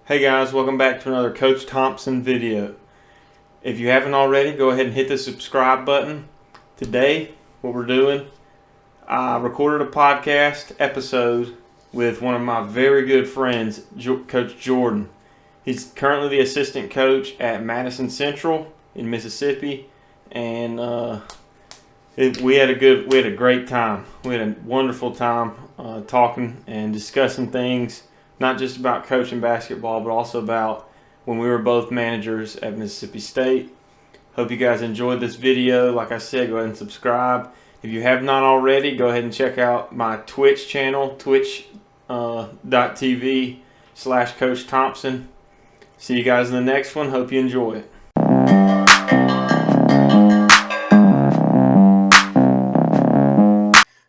Hey guys, welcome back to another Coach Thompson video. If you haven't already, go ahead and hit the subscribe button. Today, what we're doing, I recorded a podcast episode with one of my very good friends, Coach Jordan. He's currently the assistant coach at Madison Central in Mississippi, and we had a great time. We had a wonderful time talking and discussing things, not just about coaching basketball, but also about when we were both managers at Mississippi State. Hope you guys enjoyed this video. Like I said, go ahead and subscribe. If you have not already, go ahead and check out my Twitch channel, twitch.tv/Coach Thompson. See you guys in the next one. Hope you enjoy it.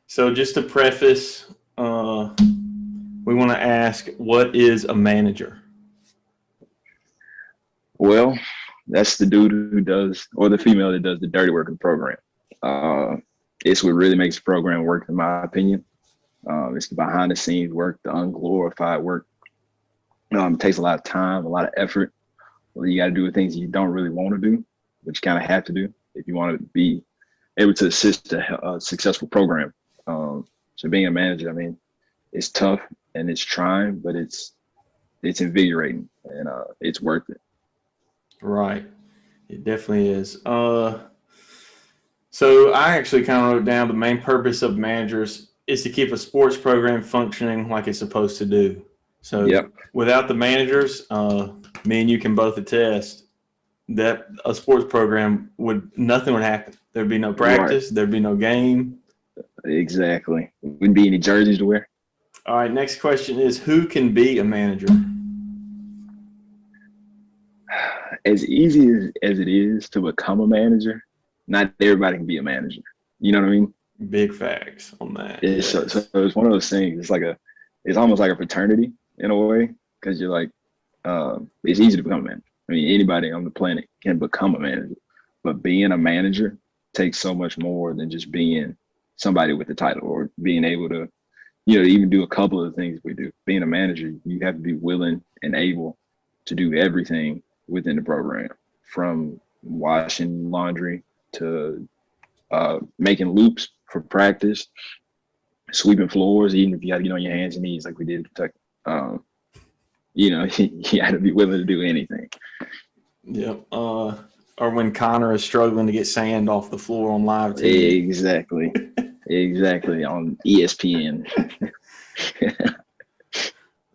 So just to preface, we want to ask, what is a manager? Well, that's the dude who does, or the female that does the dirty work of the program. It's what really makes the program work, in my opinion. It's the behind the scenes work, the unglorified work. It takes a lot of time, a lot of effort. You got to do things you don't really want to do, but you kind of have to do if you want to be able to assist a successful program. So being a manager, I mean, it's tough and it's trying, but it's invigorating and it's worth it. Right. It definitely is. So I actually kind of wrote down the main purpose of managers is to keep a sports program functioning like it's supposed to do. So Without the managers, me and you can both attest that a sports program nothing would happen. There'd be no practice. Right. There'd be no game. Exactly. Wouldn't be any jerseys to wear. All right. Next question is, who can be a manager? As easy as it is to become a manager, not everybody can be a manager. You know what I mean? Big facts on that. Yes. So it's one of those things. It's almost like a fraternity in a way, because you're like, it's easy to become a manager. I mean, anybody on the planet can become a manager, but being a manager takes so much more than just being somebody with the title or being able to, even do a couple of the things we do. Being a manager, you have to be willing and able to do everything within the program, from washing laundry to making loops for practice, sweeping floors, even if you have to get on your hands and knees like we did in Kentucky. You had to be willing to do anything. Yep. Or when Connor is struggling to get sand off the floor on live TV. Exactly. Exactly, on ESPN.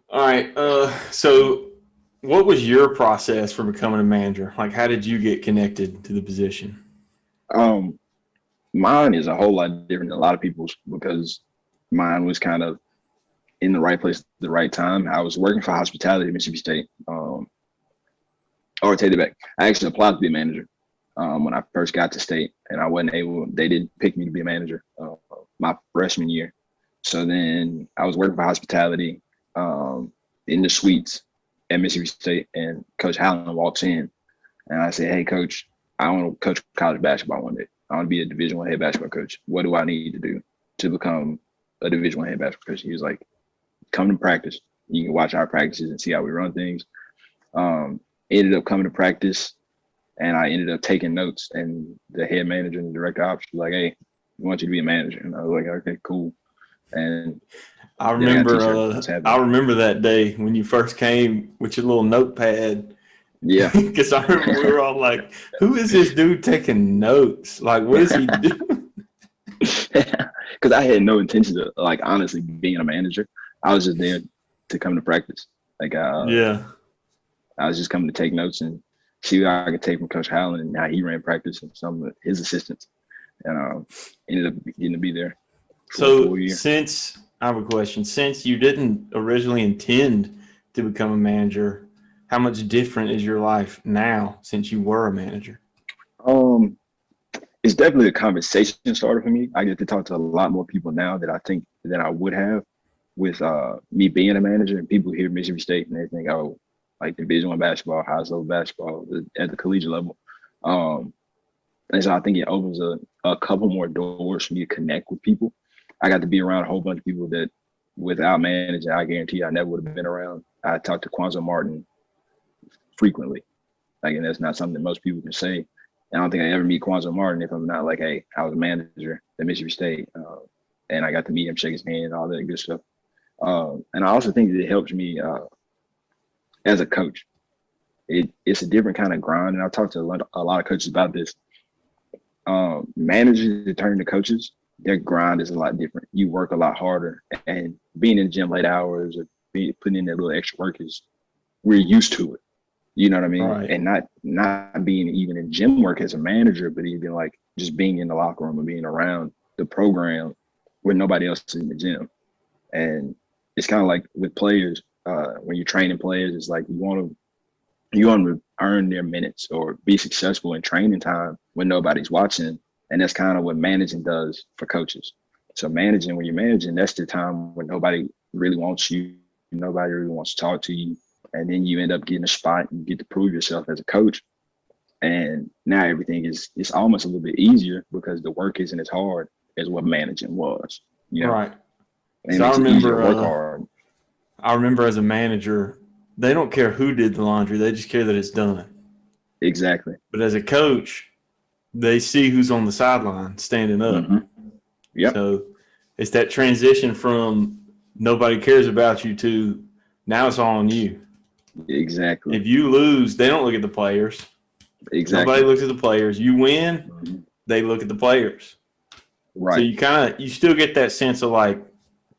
All right. So what was your process for becoming a manager? Like, how did you get connected to the position? Mine is a whole lot different than a lot of people's, because mine was kind of in the right place at the right time. I was working for hospitality at Mississippi State. Or take it back. I actually applied to be a manager when I first got to state, and I wasn't able. They didn't pick me to be a manager my freshman year. So then I was working for hospitality in the suites at Mississippi State, and Coach Hallen walks in, and I said, "Hey, Coach, I want to coach college basketball one day. I want to be a Division I head basketball coach. What do I need to do to become a Division I head basketball coach?" He was like, "Come to practice. You can watch our practices and see how we run things." Ended up coming to practice, and I ended up taking notes, and the head manager and the director of ops was like, "Hey, we want you to be a manager." And I was like, "Okay, cool." And I remember that day when you first came with your little notepad. Yeah. Because I remember we were all like, who is this dude taking notes? Like, what is he doing? Because I had no intention of, honestly, being a manager. I was just there to come to practice. I was just coming to take notes and see what I could take from Coach Howland and how he ran practice and some of his assistants. And ended up getting to be there. So I have a question. Since you didn't originally intend to become a manager, how much different is your life now since you were a manager? It's definitely a conversation starter for me. I get to talk to a lot more people now that I think that I would have with me being a manager, and people hear Mississippi State and they think, oh, like Division I basketball, highest level basketball at the collegiate level. And so I think it opens a couple more doors for me to connect with people. I got to be around a whole bunch of people that without managing, I guarantee I never would have been around. I talked to Kwanzaa Martin, frequently. Like, and that's not something most people can say. And I don't think I ever meet Quanzo Martin if I'm not like, hey, I was a manager at Mississippi State, and I got to meet him, shake his hand, all that good stuff. And I also think that it helps me as a coach. It's a different kind of grind, and I've talked to a lot of coaches about this. Managers that turn into coaches, their grind is a lot different. You work a lot harder, and being in the gym late hours or putting in that little extra work we're used to it. You know what I mean? Right. And not being even in gym work as a manager, but even like just being in the locker room and being around the program when nobody else is in the gym. And it's kind of like with players, when you're training players, it's like you want to earn their minutes or be successful in training time when nobody's watching. And that's kind of what managing does for coaches. So when you're managing, that's the time when nobody really wants you. Nobody really wants to talk to you. And then you end up getting a spot and you get to prove yourself as a coach. And now everything it's almost a little bit easier because the work isn't as hard as what managing was. You know? Right. And So it makes it easier to work hard. I remember as a manager, they don't care who did the laundry. They just care that it's done. Exactly. But as a coach, they see who's on the sideline standing up. Mm-hmm. Yep. So it's that transition from nobody cares about you to now it's all on you. Exactly. If you lose, they don't look at the players. Exactly. Nobody looks at the players. You win, they look at the players. Right. So you still get that sense of like,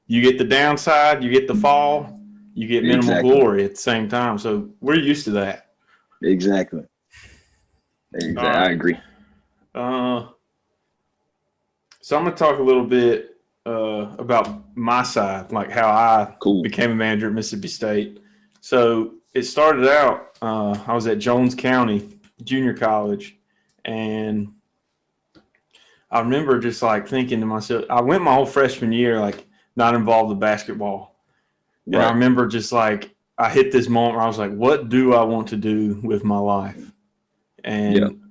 you get the downside, you get the fall, you get minimal glory at the same time. So we're used to that. Exactly. I agree. So I'm going to talk a little bit about my side, like how I became a manager at Mississippi State. So it started out, I was at Jones County Junior College, and I remember just like thinking to myself, I went my whole freshman year like not involved with basketball. And I remember just like I hit this moment where I was like, what do I want to do with my life? And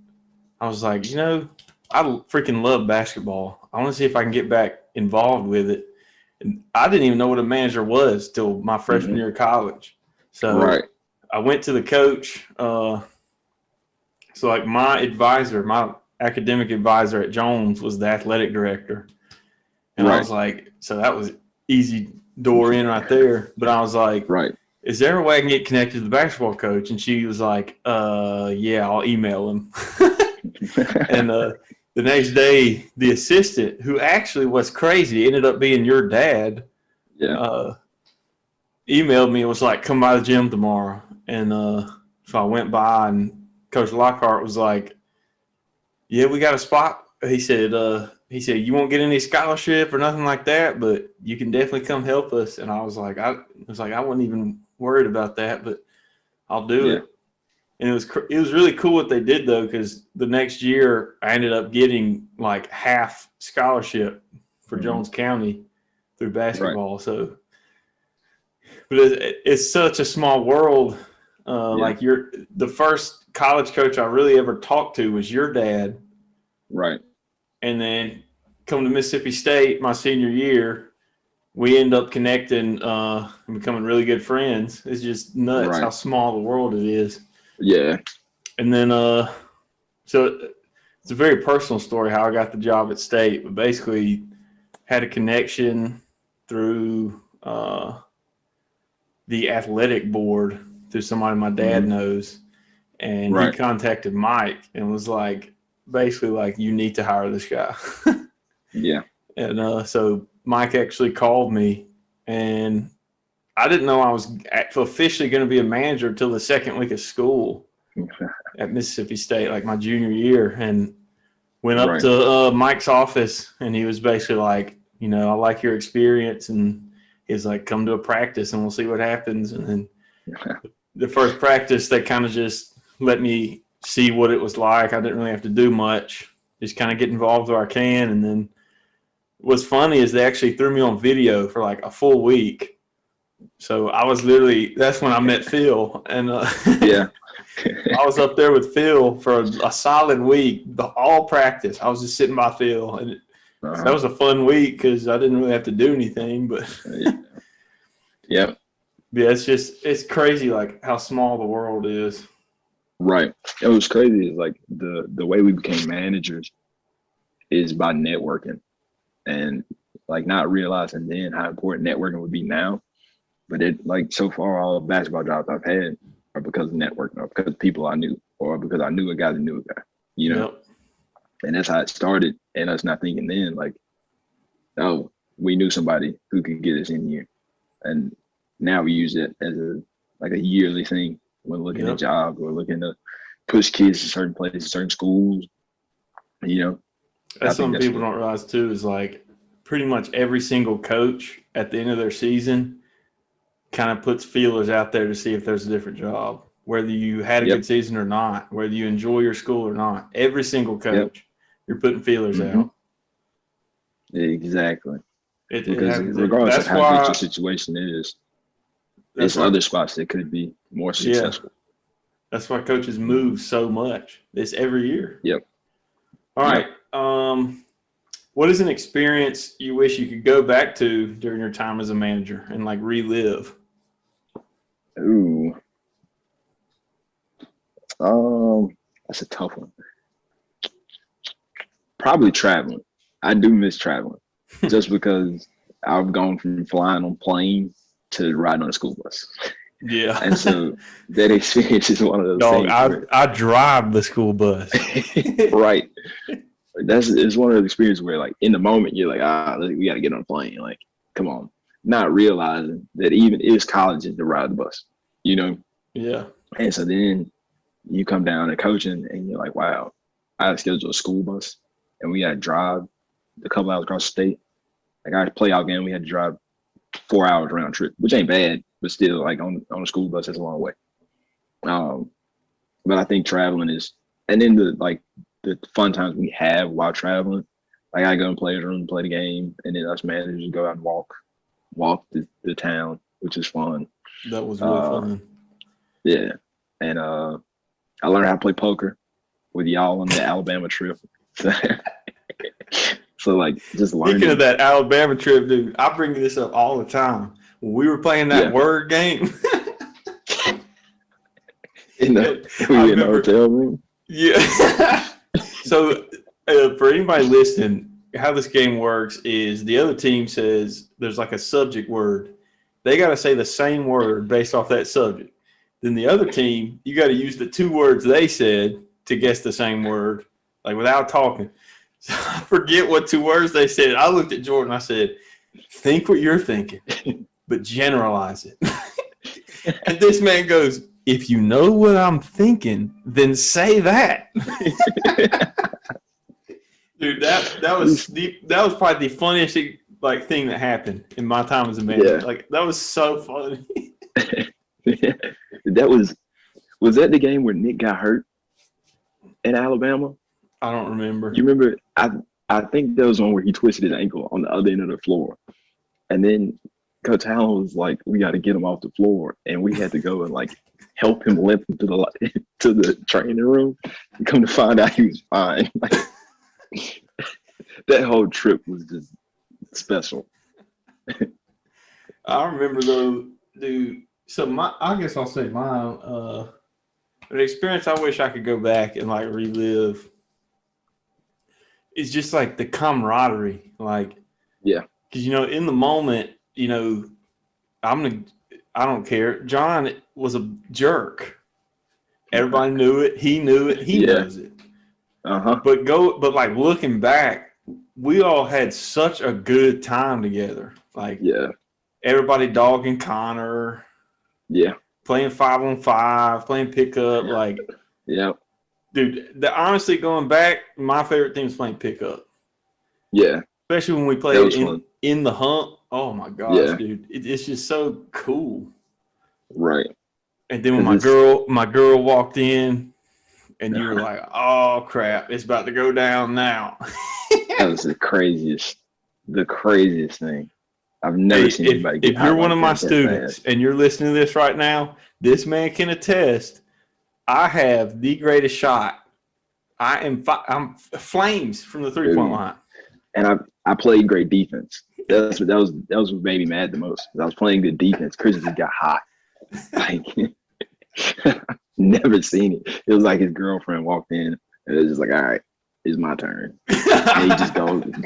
I was like, I freaking love basketball. I want to see if I can get back involved with it. And I didn't even know what a manager was till my freshman year of college. So I went to the coach. So like my academic advisor at Jones was the athletic director. And I was like, so that was easy door in right there. But I was like, is there a way I can get connected to the basketball coach? And she was like, yeah, I'll email him. And the next day, the assistant, who actually was crazy, ended up being your dad, emailed me and was like, come by the gym tomorrow. And so I went by, and Coach Lockhart was like, yeah, we got a spot. He said, you won't get any scholarship or nothing like that, but you can definitely come help us. And I was like, I wasn't even worried about that, but I'll do it. And it was really cool what they did though, because the next year I ended up getting like half scholarship for Jones County through basketball. So, but it's such a small world. Like the first college coach I really ever talked to was your dad. Right. And then come to Mississippi State my senior year, we end up connecting and becoming really good friends. It's just nuts how small the world it is. Yeah. And then so it's a very personal story how I got the job at State, but basically had a connection through the athletic board through somebody my dad knows. And he contacted Mike and was like, basically like, you need to hire this guy. And so Mike actually called me, and I didn't know I was officially going to be a manager until the second week of school at Mississippi State, like my junior year, and went up to Mike's office, and he was basically like, I like your experience, and he's like, come to a practice and we'll see what happens. And then the first practice, they kind of just let me see what it was like. I didn't really have to do much, just kind of get involved where I can. And then what's funny is they actually threw me on video for like a full week. So I was that's when I met Phil. And I was up there with Phil for a solid week, all practice. I was just sitting by Phil. And so that was a fun week because I didn't really have to do anything. But yeah, it's crazy like how small the world is. Right. It was crazy. Is like the way we became managers is by networking and like not realizing then how important networking would be now. But it like so far all basketball jobs I've had are because of networking or because of people I knew or because I knew a guy that knew a guy, you know? Yep. And that's how it started. And us not thinking then like, oh, we knew somebody who could get us in here. And now we use it as a yearly thing when looking at jobs or looking to push kids to certain places, certain schools, you know. That's something people don't realize too, is like pretty much every single coach at the end of their season kind of puts feelers out there to see if there's a different job, whether you had a good season or not, whether you enjoy your school or not. Every single coach, you're putting feelers out. Exactly. Because regardless of how good your situation is, there's other spots that could be more successful. That's why coaches move so much. It's every year. Yep. All right. What is an experience you wish you could go back to during your time as a manager and like relive? Ooh. That's a tough one. Probably traveling. I do miss traveling just because I've gone from flying on planes to riding on a school bus. Yeah. And so that experience is one of those things. I drive the school bus. Right. It's one of those experiences where like in the moment you're like, we got to get on a plane. Like, come on. Not realizing that even it's college to ride the bus, you know? Yeah. And so then you come down to coaching and you're like, wow, I had to schedule a school bus and we got to drive a couple hours across the state. Like our playoff game, we had to drive 4 hours round trip, which ain't bad, but still like on a school bus, that's a long way. But I think traveling is, and then the fun times we have while traveling, like I go in players' room, play the game, and then us managers go out and walk the town, which is fun. That was really fun. Yeah. And I learned how to play poker with y'all on the Alabama trip. So like just learning. Speaking of that Alabama trip, dude, I bring this up all the time. When we were playing that word game. in the hotel room. Yeah. So for anybody listening, how this game works is the other team says there's like a subject word. They got to say the same word based off that subject. Then the other team, you got to use the two words they said to guess the same word, like without talking. So I forget what two words they said. I looked at Jordan. I said, think what you're thinking, but generalize it. And this man goes, if you know what I'm thinking, then say that. Dude, that was probably the funniest like thing that happened in my time as a manager. Yeah. Like that was so funny. Was that the game where Nick got hurt in Alabama? I don't remember. You remember? I think that was one where he twisted his ankle on the other end of the floor, and then Coach Allen was like, "We got to get him off the floor," and we had to go and like help him limp to the training room. And come to find out, he was fine. Like, that whole trip was just special. I remember though, dude. So I guess I'll say mine. An experience I wish I could go back and like relive. It's just like the camaraderie, like because in the moment, I don't care. John was a jerk. Everybody knew it. He knew it. He knows it. But like looking back, we all had such a good time together. Like everybody dogging Connor. Yeah. Playing 5-on-5, playing pickup, like dude, honestly going back, my favorite thing was playing pickup. Yeah. Especially when we played in the hump. Oh my gosh, dude. It's just so cool. Right. And then when my girl walked in and you were like, oh crap, it's about to go down now. That was the craziest thing. I've never seen anybody get if you're one of my students and you're listening to this right now, this man can attest. I have the greatest shot. I'm flames from the 3-point line. And I played great defense. That was what made me mad the most. I was playing good defense. Chris just got hot. Like, never seen it. It was like his girlfriend walked in and it was just like, all right, it's my turn. And he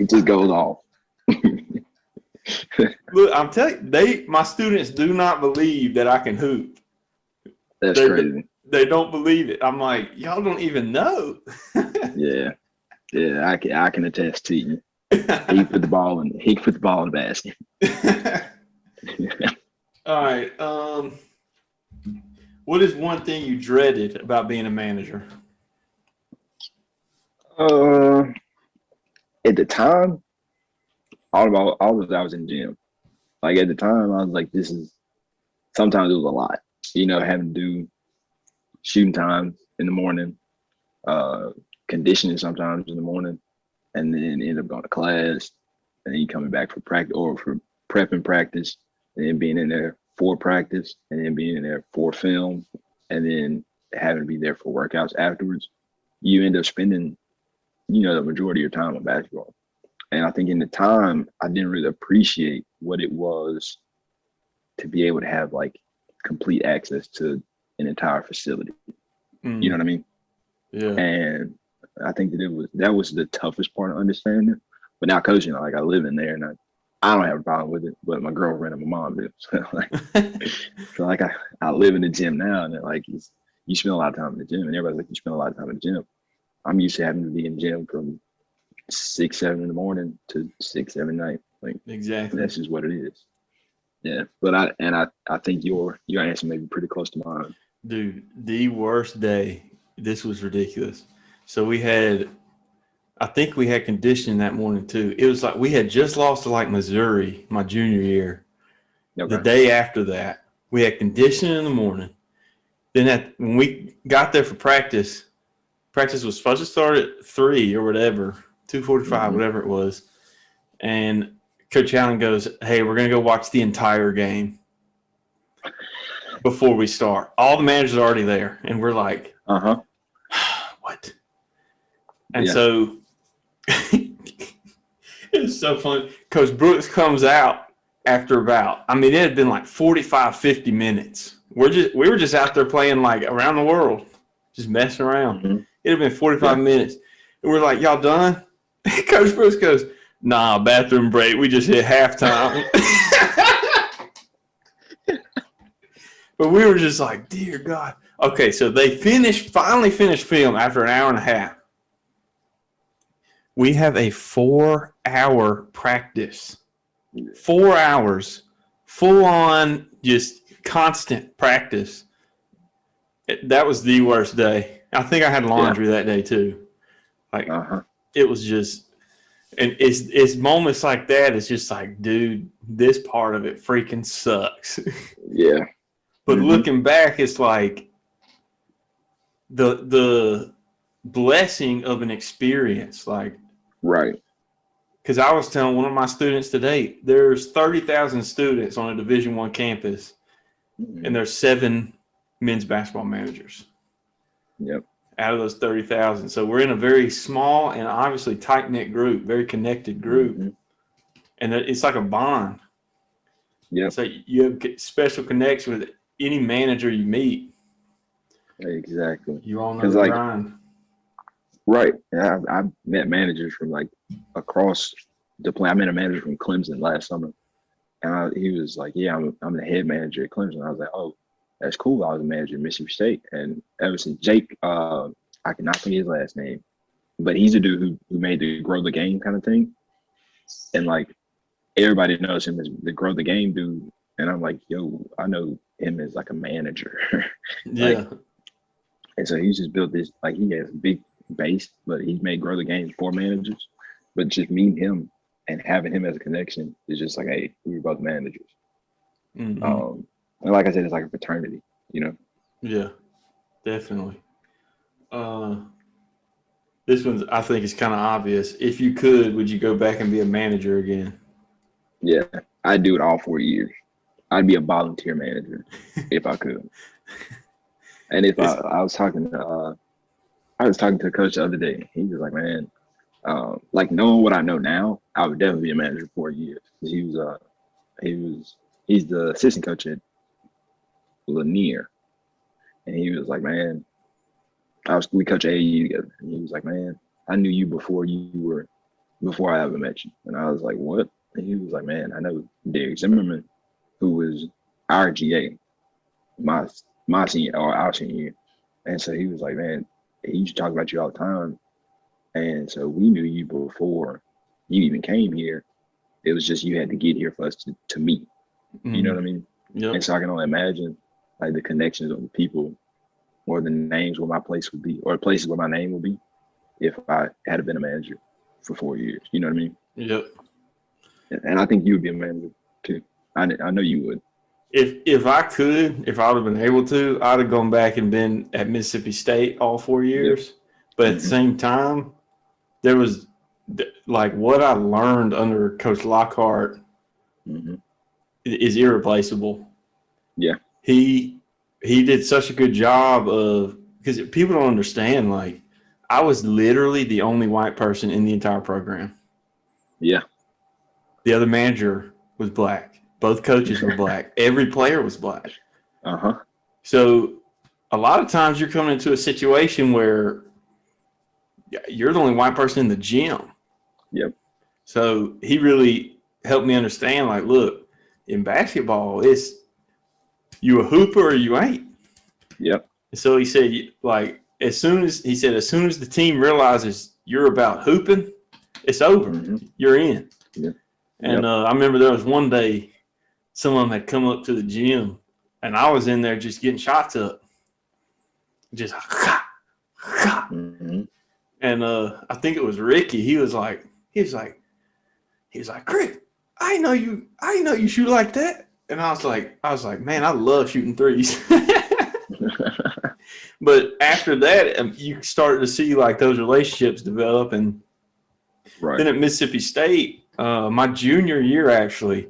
just goes off. Look, I'm telling you, my students do not believe that I can hoop. That's crazy. They don't believe it. I'm like, y'all don't even know. Yeah. Yeah, I can attest to you. He put the ball in the basket. All right. What is one thing you dreaded about being a manager? At the time, all of that I was in the gym. Like at the time, I was like, sometimes it was a lot. Having to do shooting times in the morning, conditioning sometimes in the morning, and then end up going to class, and then you coming back for practice or for prep and practice, and then being in there for practice, and then being in there for film, and then having to be there for workouts afterwards. You end up spending, the majority of your time on basketball. And I think in the time, I didn't really appreciate what it was to be able to have like complete access to an entire facility. You know what I mean? Yeah. And I think that was the toughest part of understanding. But now coaching, like I live in there and I don't have a problem with it, but my girlfriend and my mom do. So like I live in the gym now, and like you spend a lot of time in the gym, and everybody's like, you spend a lot of time in the gym. I'm used to having to be in the gym from 6, 7 in the morning to 6, 7 at night. Like exactly, that's just what it is. Yeah, but I think your answer may be pretty close to mine. Dude, the worst day. This was ridiculous. So I think we had conditioning that morning too. It was like we had just lost to like Missouri my junior year. Okay. The day after that, we had conditioning in the morning. Then when we got there for practice was supposed to start at 3 or whatever, 2:45, whatever it was. And Coach Allen goes, "Hey, we're going to go watch the entire game before we start." All the managers are already there. And we're like, what? And so it's so funny. Coach Brooks comes out after it had been like 45, 50 minutes. We were just out there playing like around the world, just messing around. It had been 45 minutes. And we're like, y'all done? Coach Brooks goes, nah, bathroom break. We just hit halftime. But we were just like, dear God. Okay, so they finally finished film after an hour and a half. We have a 4-hour practice. 4 hours, full on, just constant practice. That was the worst day. I think I had laundry that day too. Like it was just, and it's moments like that. It's just like, dude, this part of it freaking sucks. Yeah. But looking back, it's like the blessing of an experience, like right. Because I was telling one of my students today, there's 30,000 students on a Division I campus, and there's 7 men's basketball managers. Yep. Out of those 30,000. So we're in a very small and obviously tight-knit group, very connected group. And it's like a bond. Yeah. So you have special connection with any manager you meet. Exactly. You all know the grind. Right. Yeah, I've met managers from like across the play. I met a manager from Clemson last summer. And he was like, yeah, I'm the head manager at Clemson. I was like, oh, that's cool. I was a manager at Mississippi State. And ever since Jake, I cannot forget his last name, but he's a dude who made the grow the game kind of thing. And like everybody knows him as the grow the game dude. And I'm like, yo, I know him as like a manager. Yeah. And so he's just built this, like he has a big base, but he's made grow the game for managers. But just meeting him and having him as a connection is just like, hey, we were both managers. And like I said, it's like a fraternity, Yeah, definitely. This one's, I think, is kind of obvious. If you could, would you go back and be a manager again? Yeah, I'd do it all 4 years. I'd be a volunteer manager if I could. And if I was talking to a coach the other day. He was like, man, like knowing what I know now, I would definitely be a manager for 4 years. He's the assistant coach at Lanier, And he was like, man, we coach AAU together. And he was like, man, I knew you before I ever met you. And I was like, what? And he was like, man, I know Derek Zimmerman, who was our GA, my senior or our senior year. And so he was like, man, he used to talk about you all the time. And so we knew you before you even came here. It was just you had to get here for us to meet. You know what I mean? Yep. And so I can only imagine like the connections of the people or the names where my place would be, or places where my name would be if I had been a manager for 4 years. You know what I mean? Yep. And I think you would be a manager too. I know you would. If I would have been able to, I'd have gone back and been at Mississippi State all 4 years. Yep. But at the same time, there was like what I learned under Coach Lockhart is irreplaceable. Yeah. He did such a good job of, because people don't understand, like I was literally the only white person in the entire program. Yeah. The other manager was black. Both coaches were black. Every player was black. Uh-huh. So a lot of times you're coming into a situation where you're the only white person in the gym. Yep. So he really helped me understand, like, look, in basketball, it's you a hooper or you ain't. Yep. So he said, like, as soon as the team realizes you're about hooping, it's over. You're in. Yep. And I remember there was one day some of them had come up to the gym, and I was in there just getting shots up. Just and I think it was Ricky. He was like, Chris, I know you shoot like that. And I was like, man, I love shooting threes. But after that, you started to see like those relationships develop. And then at Mississippi State, my junior year, actually,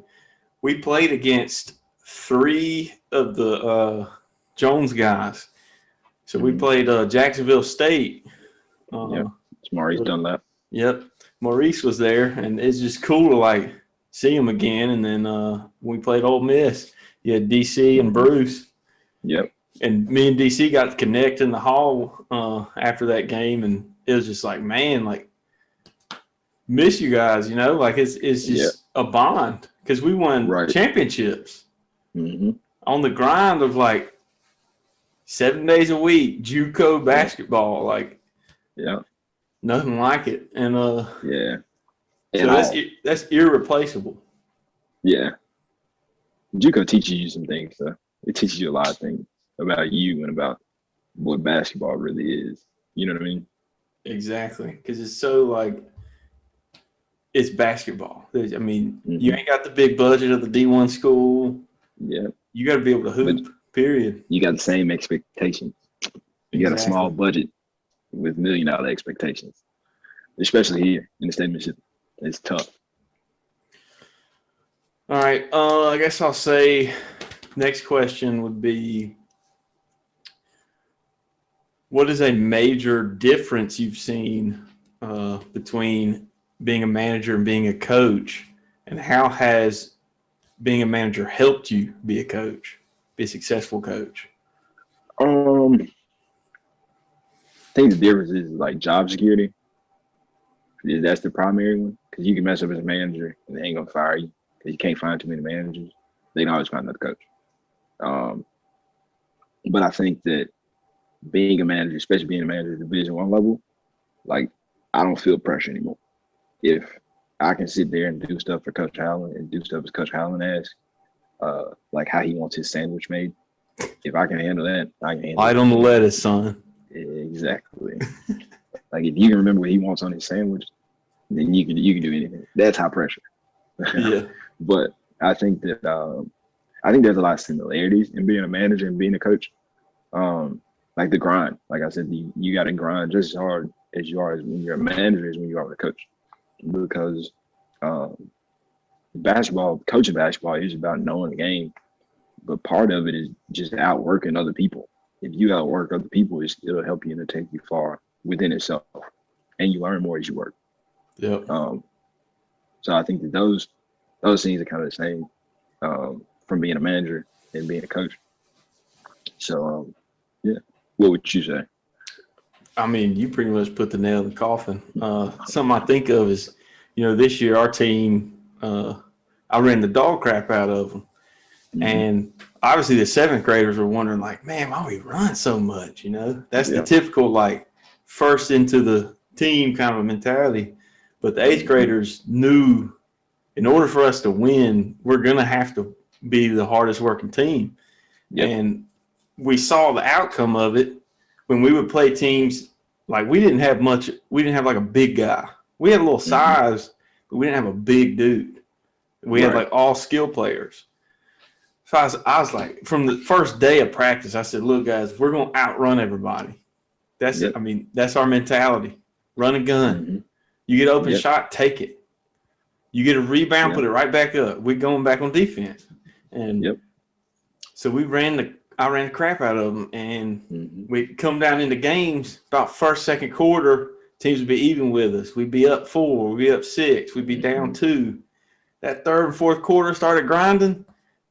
we played against 3 of the Jones guys. So we played Jacksonville State. It's Maurice Dunlap. Yep. Maurice was there, and it's just cool to like see him again. And then we played Ole Miss. You had DC and Bruce. Yep. And me and DC got to connect in the hall after that game, and it was just like, man, like, miss you guys, you know? Like, it's just a bond because we won championships on the grind of, like, 7 days a week, JUCO basketball, like, nothing like it. And, so that's irreplaceable. Yeah. JUCO teaches you some things, though. It teaches you a lot of things about you and about what basketball really is. You know what I mean? Exactly. Because it's so like, it's basketball. I mean, you ain't got the big budget of the D1 school. Yeah. You got to be able to hoop, period. You got the same expectations. You got a small budget with $1 million expectations, especially here in the state of Mississippi. It's tough. All right. I guess I'll say next question would be, what is a major difference you've seen between being a manager and being a coach, and how has being a manager helped you be a coach, be a successful coach? I think the difference is like job security. That's the primary one, because you can mess up as a manager and they ain't gonna fire you because you can't find too many managers. They can always find another coach. But I think that being a manager, especially being a manager at Division I level, like, I don't feel pressure anymore. If I can sit there and do stuff for Coach Howland and do stuff as Coach Howland asks, like how he wants his sandwich made, if I can handle that, I can handle it. Light on the lettuce, son. Exactly. Like, if you can remember what he wants on his sandwich, then you can do anything. That's high pressure. Yeah. But I think that I think there's a lot of similarities in being a manager and being a coach. Like the grind. Like I said, you got to grind just as hard as you are as when you're a manager as when you are with a coach. Because coaching basketball is about knowing the game, but part of it is just outworking other people. If you outwork other people, it'll help you and it'll take you far within itself, and you learn more as you work. Yep. So I think that those things are kind of the same from being a manager and being a coach. So Yeah. What would you say? I mean, you pretty much put the nail in the coffin. Something I think of is, this year our team, I ran the dog crap out of them. Mm-hmm. And obviously the seventh graders were wondering, like, man, why we run so much? That's the Yeah. typical, like, first into the team kind of mentality. But the eighth graders knew in order for us to win, we're going to have to be the hardest working team. Yep. And we saw the outcome of it when we would play teams. Like, we didn't have like a big guy. We had a little size, but we didn't have a big dude. We had like all skill players. So I was like, from the first day of practice, I said, look, guys, we're going to outrun everybody. That's it. I mean, that's our mentality. Run a gun. You get open shot, take it. You get a rebound, put it right back up. We're going back on defense. And so I ran the crap out of them. And we'd come down into games about first, second quarter, teams would be even with us. We'd be up 4, we'd be up 6, we'd be down 2. That third and fourth quarter started grinding.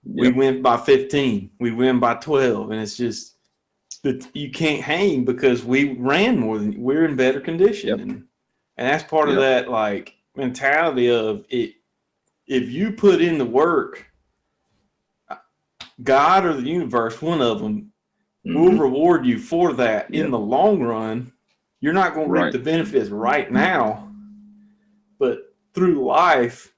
We win by 15. We win by 12. And it's just that you can't hang because we ran more than we're in better condition. And that's part of that, like, mentality of it. If you put in the work, God or the universe, one of them, will reward you for that in the long run. You're not going to reap the benefits right now, but through life,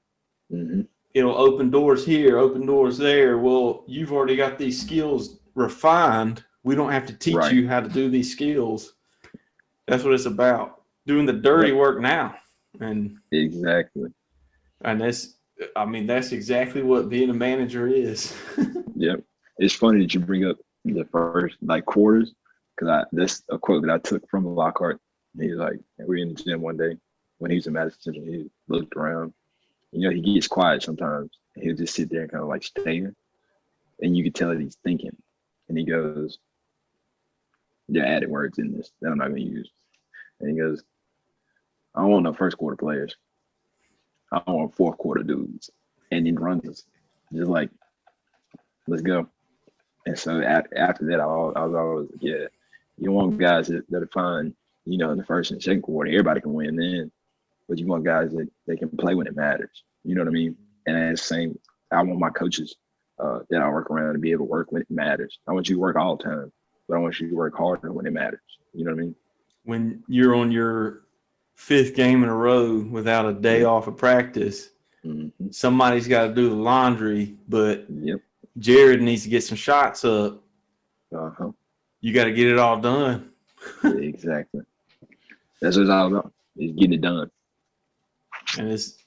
it'll open doors here, open doors there. Well, you've already got these skills refined. We don't have to teach you how to do these skills. That's what it's about. Doing the dirty work now. And exactly. And that's exactly what being a manager is. Yep. It's funny that you bring up the first quarters, because that's a quote that I took from Lockhart. He's like, we were in the gym one day when he was in Madison, he looked around. He gets quiet sometimes. He'll just sit there and kind of like stare, and you can tell that he's thinking. And he goes, "There are added words in this that I'm not going to use." And he goes, "I don't want no first quarter players. I don't want fourth quarter dudes." And he runs us, just like, let's go. And so after that, I was always like, yeah, you want guys that are fine, in the first and second quarter. Everybody can win then. But you want guys that they can play when it matters. You know what I mean? And that's the same. I want my coaches that I work around to be able to work when it matters. I want you to work all the time, but I want you to work harder when it matters. You know what I mean? When you're on your 5th game in a row without a day off of practice, somebody's got to do the laundry, but Jared needs to get some shots up. You got to get it all done. Exactly. That's what it's all about. Is getting it done. And it's,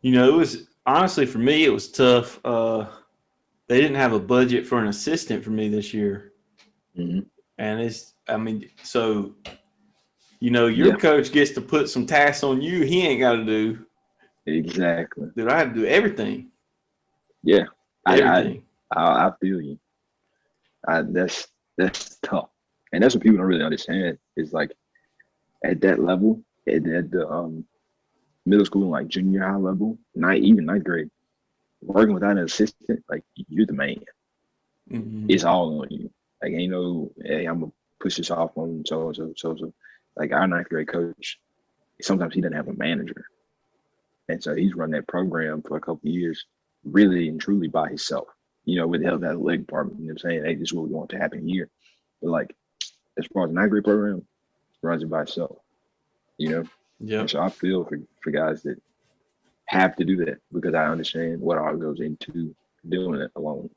it was honestly for me, it was tough. They didn't have a budget for an assistant for me this year. And your coach gets to put some tasks on you he ain't got to do. Exactly. Dude, I had to do everything. Yeah. Everything. I feel you. That's tough. And that's what people don't really understand is like at that level, at the middle school and like junior high level, even ninth grade, working without an assistant, like you're the man. It's all on you. Like ain't no, hey, I'm gonna push this off on so. Like our ninth grade coach, sometimes he doesn't have a manager, and so he's run that program for a couple of years, really and truly by himself. With the help of that leg department. You know what I'm saying? Hey, this is what we want to happen here. But like, as far as the ninth grade program, runs it by itself. Yeah. So I feel for guys that have to do that because I understand what all goes into doing it alone.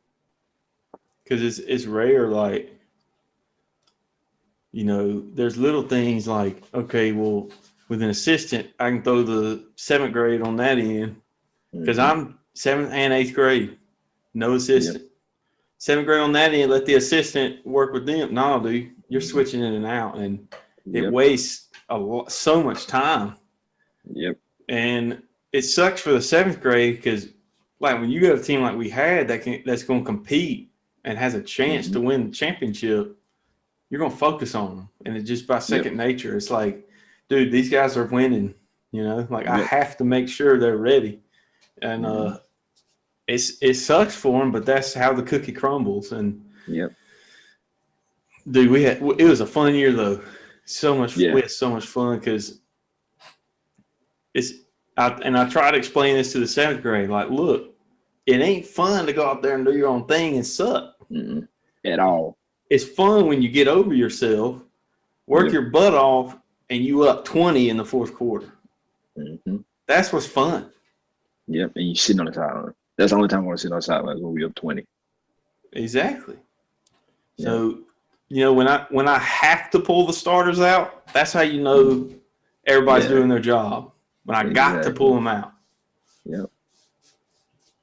Because it's rare, like, there's little things like, okay, well, with an assistant, I can throw the 7th grade on that end because I'm 7th and 8th grade, no assistant. 7th grade on that end, let the assistant work with them. No, dude, you're switching in and out, and it wastes so much time. And it sucks for the 7th grade because, like, when you got a team like we had that's going to compete and has a chance to win the championship, you're going to focus on them. And it's just by second nature. It's like, dude, these guys are winning. I have to make sure they're ready. And it sucks for them, but that's how the cookie crumbles. And Dude, it was a fun year though. So much, Yeah. we had so much fun because I try to explain this to the 7th grade. Like, look, it ain't fun to go out there and do your own thing and suck. Mm-mm. At all. It's fun when you get over yourself, work your butt off, and you up 20 in the fourth quarter. Mm-hmm. That's what's fun. Yep, and you sitting on the sideline. That's the only time I want to sit on the sideline when we up 20. Exactly. So, when I have to pull the starters out, that's how you know everybody's doing their job. When I got to pull them out. Yep.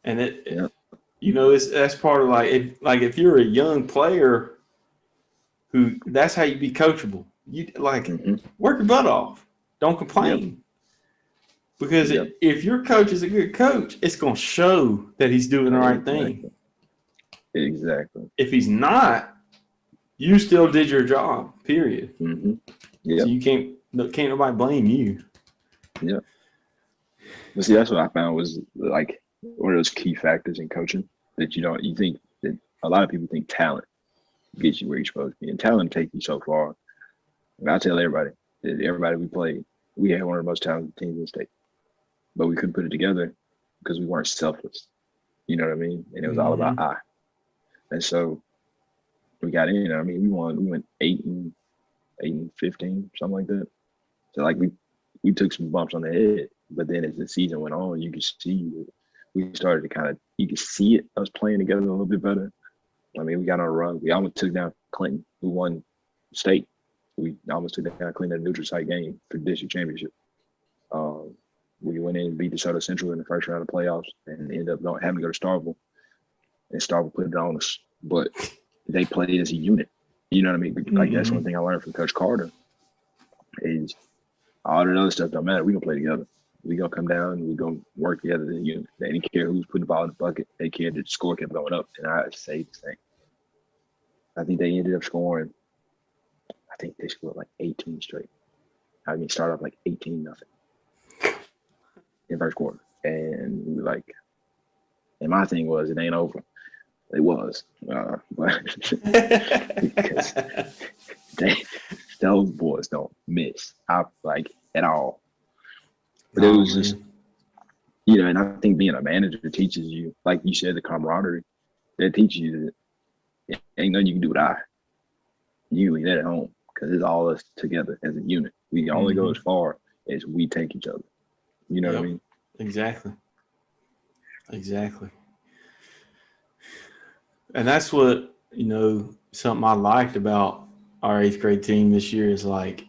And that's part of if you're a young player that's how you be coachable. You work your butt off. Don't complain. Because if your coach is a good coach, it's going to show that he's doing the right thing. Exactly. If he's not, you still did your job, period. Mm-hmm. Yeah. So you can't nobody blame you. Yeah. But see, that's what I found was like one of those key factors in coaching that you think that a lot of people think talent gets you where you're supposed to be, and talent take you so far. And I tell everybody we played, we had one of the most talented teams in the state, but we couldn't put it together because we weren't selfless. You know what I mean? And it was all about I. And so we got in. I mean, we went 8-15, something like that. So like we took some bumps on the head, but then as the season went on, you could see we started to you could see it us playing together a little bit better. I mean, we got on a run. We almost took down Clinton, who won state. We almost took down Clinton at a neutral site game for the district championship. We went in and beat DeSoto Central in the first round of playoffs and ended up having to go to Starkville. And Starkville put it on us. But they played as a unit. You know what I mean? Like, that's one thing I learned from Coach Carter is all the other stuff don't matter. We gonna play together. We gonna come down and we gonna work together as a unit. They didn't care who's putting the ball in the bucket. They cared that the score kept going up. And I say the same. I think they ended up scoring. I think they scored like 18 straight. I mean, start off like 18-0 in first quarter, and we were like, and my thing was, it ain't over. It was, but because those boys don't miss, at all. But it was just, and I think being a manager teaches you, like you said, the camaraderie. That teaches you that ain't nothing you can do without. You leave that at home because it's all us together as a unit. We only go as far as we take each other. You know what I mean? Exactly. And that's what, something I liked about our 8th grade team this year is like,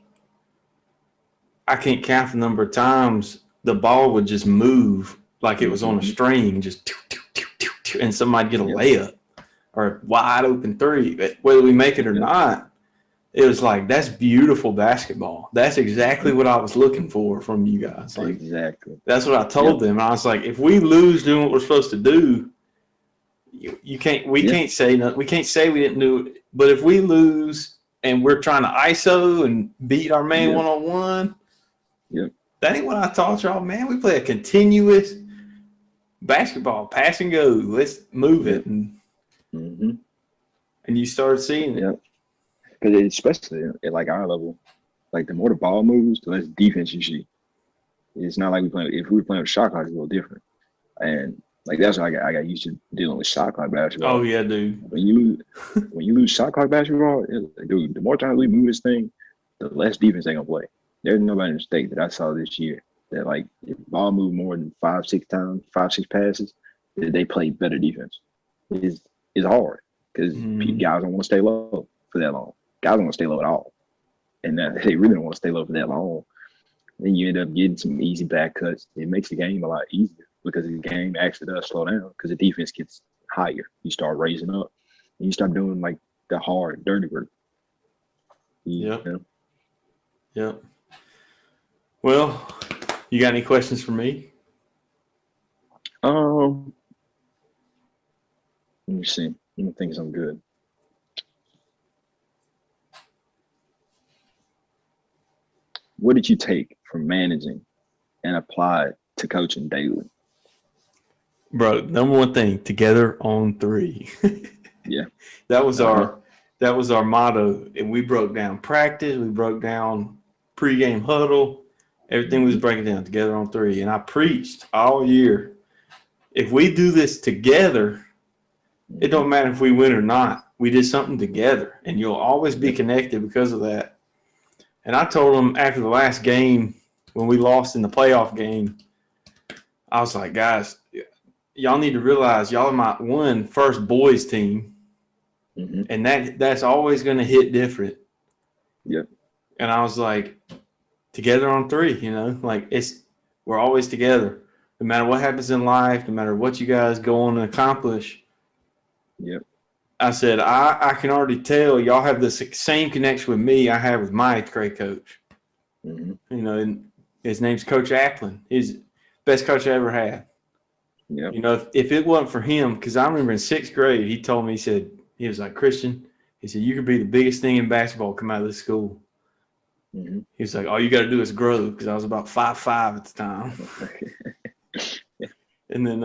I can't count the number of times the ball would just move like it was on a string, just and somebody get a layup or a wide open three. But whether we make it or not, it was like, that's beautiful basketball. That's exactly what I was looking for from you guys. Like, exactly. That's what I told them. I was like, if we lose doing what we're supposed to do, we can't say nothing. We can't say we didn't do it. But if we lose and we're trying to ISO and beat our man one-on-one, that ain't what I taught y'all, man. We play a continuous basketball, pass and go. Let's move it. And you started seeing it. Because especially at like our level, like the more the ball moves, the less defense you see. It's not like if we were playing with shot clock, it's a little different. And like that's why I got used to dealing with shot clock basketball. Oh yeah, dude. When you lose shot clock basketball, dude, the more times we move this thing, the less defense they gonna play. There's nobody in the state that I saw this year that like if the ball moved more than 5-6 times, 5-6 passes, that they play better defense. It's hard because guys don't want to stay low for that long. Guys don't want to stay low at all, and they really don't want to stay low for that long. Then you end up getting some easy back cuts. It makes the game a lot easier because the game actually does slow down because the defense gets higher. You start raising up, and you start doing like the hard, dirty work. Yep. Well, you got any questions for me? Let me see. Let me think something good. What did you take from managing and apply it to coaching daily? Bro, number one thing, together on 3. Yeah. That was our That was our motto. And we broke down practice. We broke down pregame huddle. Everything was breaking down together on 3. And I preached all year. If we do this together, it don't matter if we win or not. We did something together. And you'll always be connected because of that. And I told them after the last game, when we lost in the playoff game, I was like, guys, y'all need to realize y'all are my first boys team. And that's always going to hit different. Yep. And I was like, together on 3, like we're always together. No matter what happens in life, no matter what you guys go on and accomplish. Yep. I said, I can already tell y'all have the same connection with me I have with my 8th grade coach. And his name's Coach Applin. He's the best coach I ever had. Yep. If it wasn't for him, because I remember in 6th grade, he told me, he was like, Christian, he said, you could be the biggest thing in basketball come out of this school. He was like, all you got to do is grow, because I was about 5'5" at the time. And then,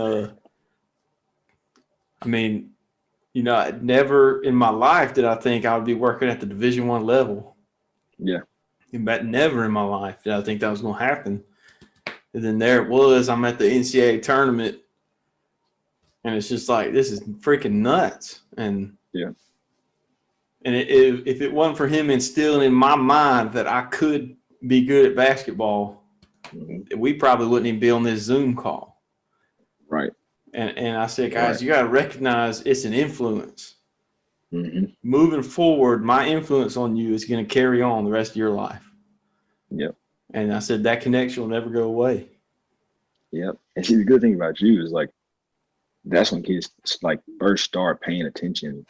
never in my life did I think I would be working at the Division I level. Yeah. But never in my life did I think that was going to happen. And then there it was. I'm at the NCAA tournament, and it's just like, this is freaking nuts. And if it wasn't for him instilling in my mind that I could be good at basketball, we probably wouldn't even be on this Zoom call. Right. And I said, guys, you got to recognize it's an influence. Moving forward, my influence on you is going to carry on the rest of your life. Yep. And I said, that connection will never go away. Yep. And see, the good thing about you is, like, that's when kids, like, first start paying attention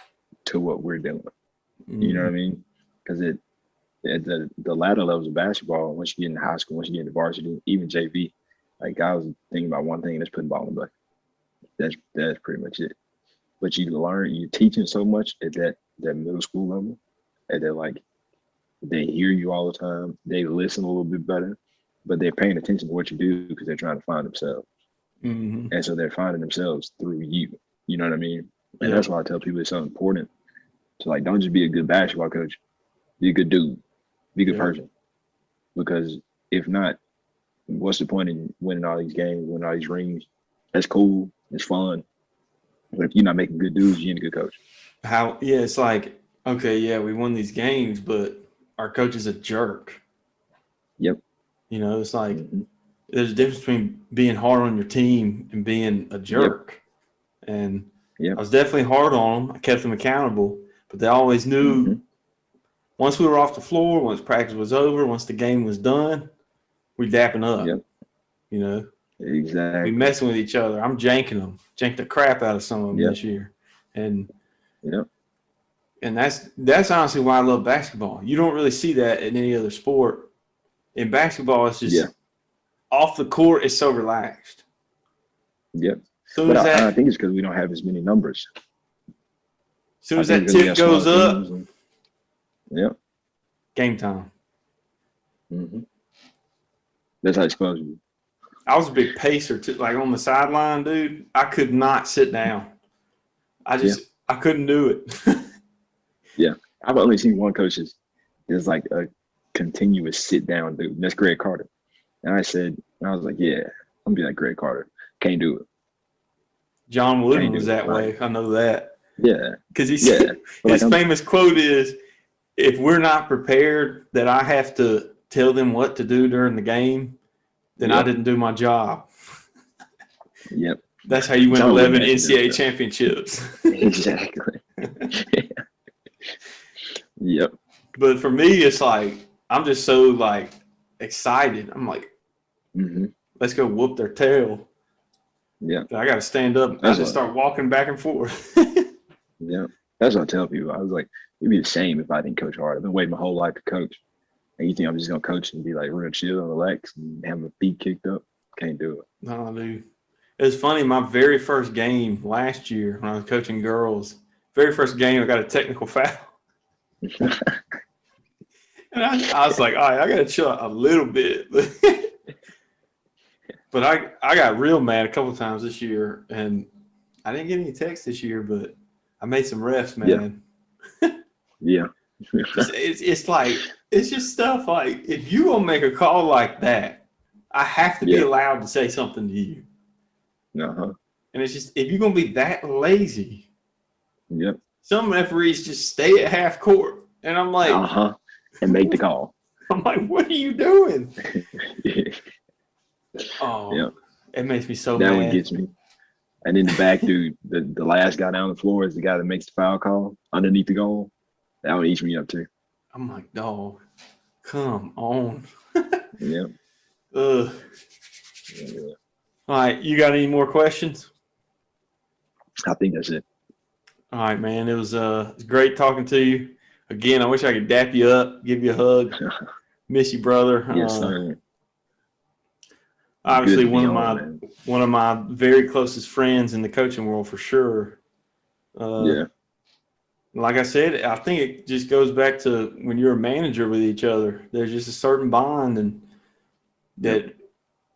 to what we're doing. You know what I mean? Because at the latter levels of basketball, once you get into high school, once you get into varsity, even JV, like, I was thinking about one thing, that's putting ball in the bucket. That's pretty much it. But you're teaching so much at that middle school level, at that, like, they hear you all the time, they listen a little bit better, but they're paying attention to what you do because they're trying to find themselves. And so they're finding themselves through you. You know what I mean? And that's why I tell people it's so important to, like, don't just be a good basketball coach, be a good dude, be a good person. Because if not, what's the point in winning all these games, winning all these rings? That's cool, it's fun. But if you're not making good dudes, you ain't a good coach. It's like, okay, we won these games, but our coach is a jerk. Yep. It's like there's a difference between being hard on your team and being a jerk. And I was definitely hard on them. I kept them accountable, but they always knew once we were off the floor, once practice was over, once the game was done, we dapping up. Exactly. We messing with each other. I'm janking them, janked the crap out of some of them this year. And and that's honestly why I love basketball. You don't really see that in any other sport. In basketball, it's just off the court, it's so relaxed. Yep. But I think it's because we don't have as many numbers. As soon as that tip goes up, game time. That's how it's supposed to be. I was a big pacer too, like on the sideline, dude. I could not sit down. I couldn't do it. I've only seen one coach is like a continuous sit down dude. And that's Greg Carter. And I was like, I'm gonna be like Greg Carter. Can't do it. John Wooden was that way. I know that. Yeah. Because his famous quote is, if we're not prepared that I have to tell them what to do during the game, then I didn't do my job. Yep. That's how you win 11 NCAA championships. Exactly. Yep. But for me, it's like, I'm just so, like, excited. I'm like, let's go whoop their tail. Yeah. I got to stand up. I just start walking back and forth. Yeah. That's what I tell people. I was like, it'd be the same if I didn't coach hard. I've been waiting my whole life to coach. And you think I'm just going to coach and be like real chill and relax and have my feet kicked up? Can't do it. No, dude. It was funny. My very first game last year when I was coaching girls, very first game, I got a technical foul. And I was like, all right, I got to chill out a little bit. But I got real mad a couple of times this year, and I didn't get any texts this year, but I made some refs, man. Yeah. It's like, it's just stuff like, if you gonna make a call like that, I have to be Yeah. allowed to say something to you. Uh-huh. And it's just, if you're gonna be that lazy, Yep. some referees just stay at half court, and I'm like, Uh-huh. And make the call. I'm like, what are you doing? Yeah. Oh, Yep. it makes me so That mad. one gets me. And then the back dude, the last guy down the floor is the guy that makes the foul call underneath the goal. That one eats me up too. I'm like, dog, come on. Yeah. Ugh. All right, you got any more questions? I think that's it. All right, man. It was great talking to you. Again, I wish I could dap you up, give you a hug. Miss you, brother. Yes, sir. Obviously, Good to be on, man. one of my very closest friends in the coaching world for sure. Yeah. Like I said, I think it just goes back to when you're a manager with each other. There's just a certain bond, and that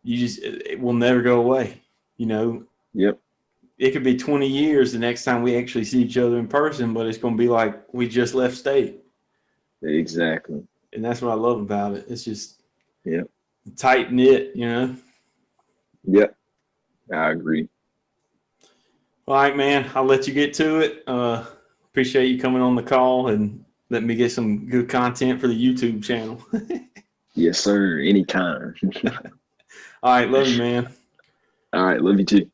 it will never go away. You know, Yep. it could be 20 years the next time we actually see each other in person, but it's going to be like we just left state. Exactly. And that's what I love about it. It's just Yep. tight knit, you know. Yep. I agree. All right, man. I'll let you get to it. Appreciate you coming on the call and letting me get some good content for the YouTube channel. Yes, sir. Anytime. All right. Love you, man. All right. Love you too.